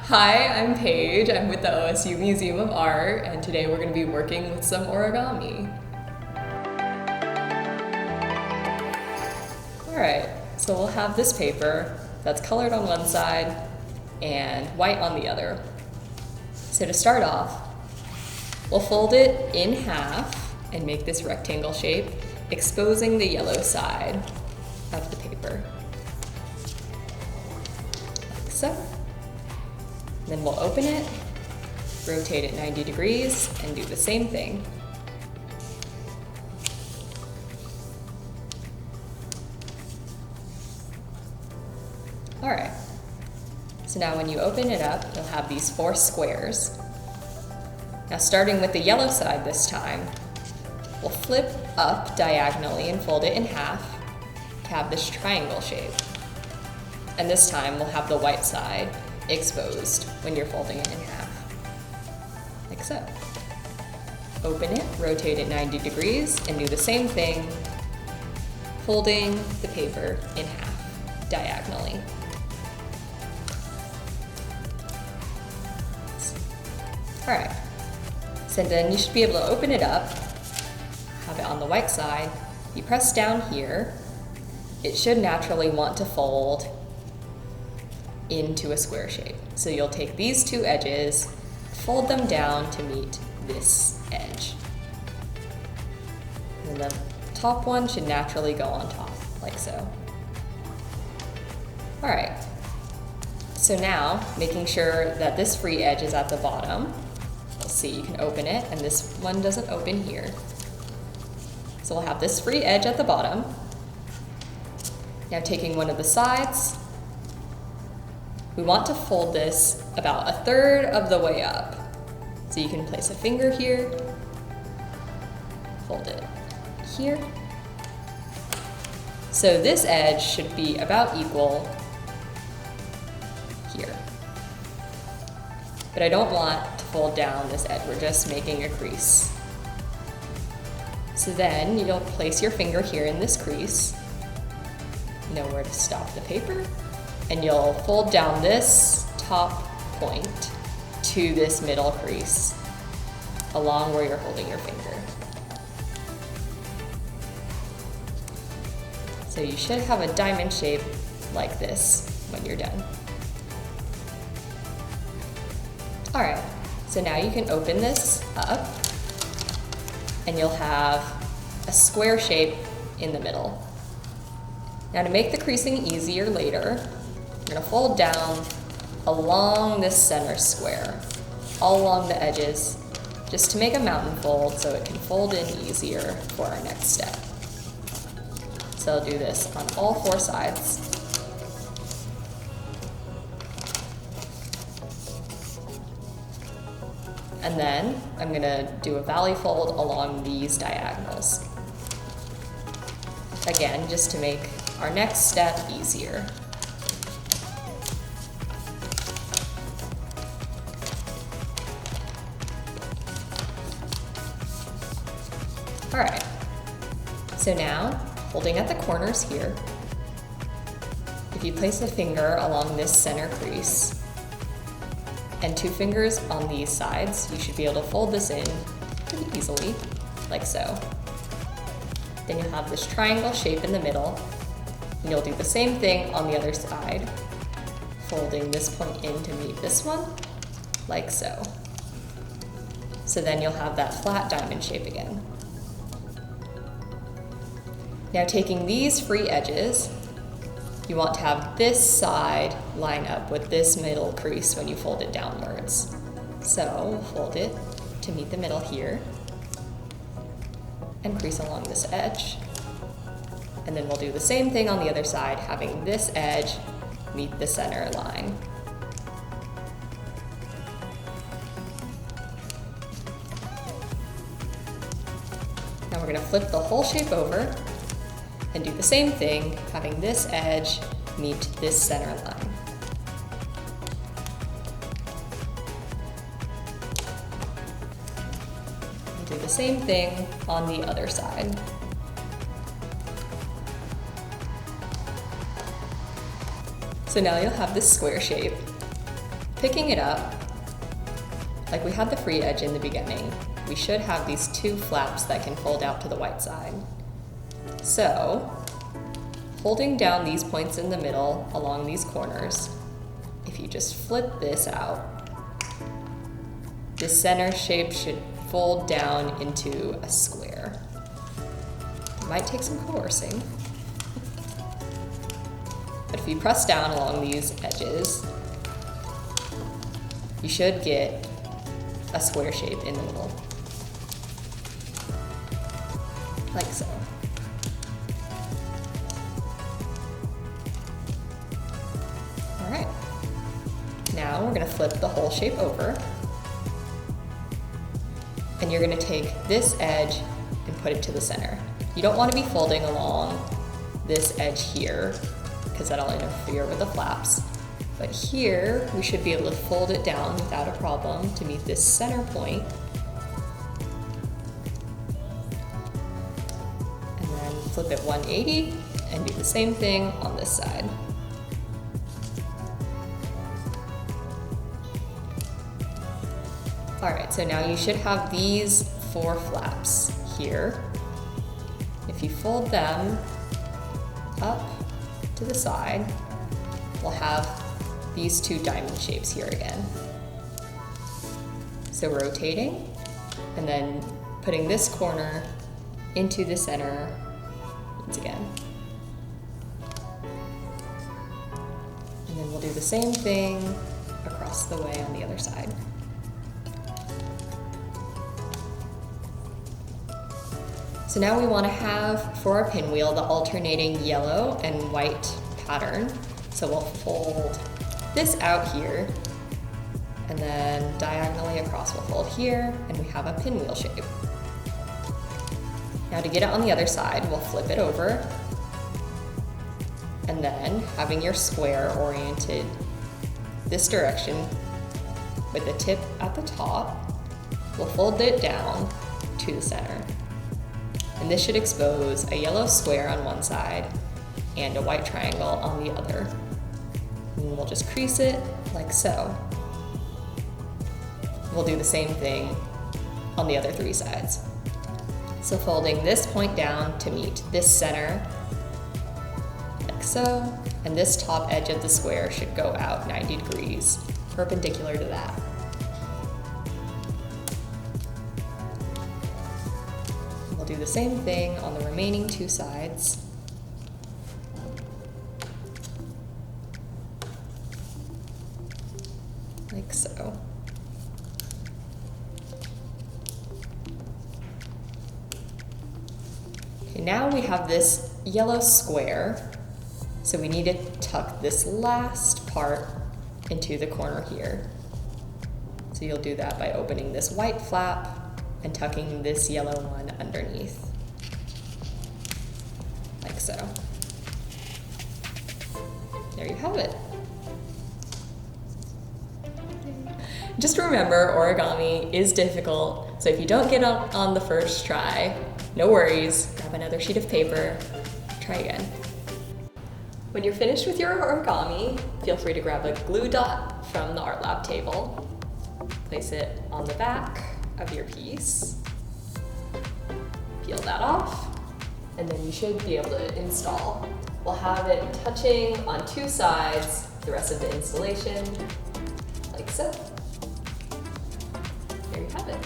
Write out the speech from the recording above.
Hi, I'm Paige. I'm with the OSU Museum of Art, and today we're going to be working with some origami. Alright, so we'll have this paper that's colored on one side and white on the other. So to start off, we'll fold it in half and make this rectangle shape, exposing the yellow side of the paper. Like so. Then we'll open it, rotate it 90 degrees, and do the same thing. Alright, so now when you open it up, you'll have these 4 squares. Now starting with the yellow side this time, we'll flip up diagonally and fold it in half to have this triangle shape. And this time we'll have the white side exposed when you're folding it in half, like so. Open it, rotate it 90 degrees, and do the same thing, folding the paper in half diagonally. Alright, so then you should be able to open it up, have it on the white side. You press down here, it should naturally want to fold into a square shape. So you'll take these 2 edges, fold them down to meet this edge. And the top one should naturally go on top, like so. Alright, so now making sure that this free edge is at the bottom. We'll see, you can open it, and this one doesn't open here. So we'll have this free edge at the bottom. Now taking one of the sides, we want to fold this about 1/3 of the way up. So you can place a finger here, fold it here. So this edge should be about equal here. But I don't want to fold down this edge, we're just making a crease. So then you'll place your finger here in this crease, know where to stop the paper, and you'll fold down this top point to this middle crease along where you're holding your finger. So you should have a diamond shape like this when you're done. Alright, so now you can open this up and you'll have a square shape in the middle. Now to make the creasing easier later, you're going to fold down along this center square, all along the edges, just to make a mountain fold so it can fold in easier for our next step. So I'll do this on all 4 sides. And then I'm going to do a valley fold along these diagonals. Again, just to make our next step easier. Alright, so now, holding at the corners here, if you place a finger along this center crease and 2 fingers on these sides, you should be able to fold this in pretty easily, like so. Then you'll have this triangle shape in the middle, and you'll do the same thing on the other side, folding this point in to meet this one, like so. So then you'll have that flat diamond shape again. Now taking these free edges, you want to have this side line up with this middle crease when you fold it downwards. So we'll fold it to meet the middle here and crease along this edge. And then we'll do the same thing on the other side, having this edge meet the center line. Now we're going to flip the whole shape over and do the same thing, having this edge meet this center line. And do the same thing on the other side. So now you'll have this square shape. Picking it up, like we had the free edge in the beginning, we should have these two flaps that can fold out to the white side. So, holding down these points in the middle along these corners, if you just flip this out, the center shape should fold down into a square. It might take some coercing. But if you press down along these edges, you should get a square shape in the middle. Like so. All right. Now we're gonna flip the whole shape over. And you're gonna take this edge and put it to the center. You don't wanna be folding along this edge here, because that'll interfere with the flaps. But here, we should be able to fold it down without a problem to meet this center point. And then flip it 180 and do the same thing on this side. All right, so now you should have these 4 flaps here. If you fold them up to the side, we'll have these 2 diamond shapes here again. So rotating, and then putting this corner into the center once again. And then we'll do the same thing across the way on the other side. So now we want to have, for our pinwheel, the alternating yellow and white pattern. So we'll fold this out here, and then diagonally across we'll fold here, and we have a pinwheel shape. Now to get it on the other side, we'll flip it over, and then having your square oriented this direction with the tip at the top, we'll fold it down to the center. And this should expose a yellow square on one side and a white triangle on the other. And we'll just crease it like so. We'll do the same thing on the other 3 sides. So folding this point down to meet this center, like so, and this top edge of the square should go out 90 degrees, perpendicular to that. We'll do the same thing on the remaining 2 sides. Like so. Okay, now we have this yellow square, so we need to tuck this last part into the corner here. So you'll do that by opening this white flap and tucking this yellow one underneath, like so. There you have it. Just remember, origami is difficult, so if you don't get it on the first try, no worries, grab another sheet of paper, try again. When you're finished with your origami, feel free to grab a glue dot from the ArtLAB table, place it on the back of your piece, peel that off, and then you should be able to install. We'll have it touching on 2 sides the rest of the installation, like so. There you have it.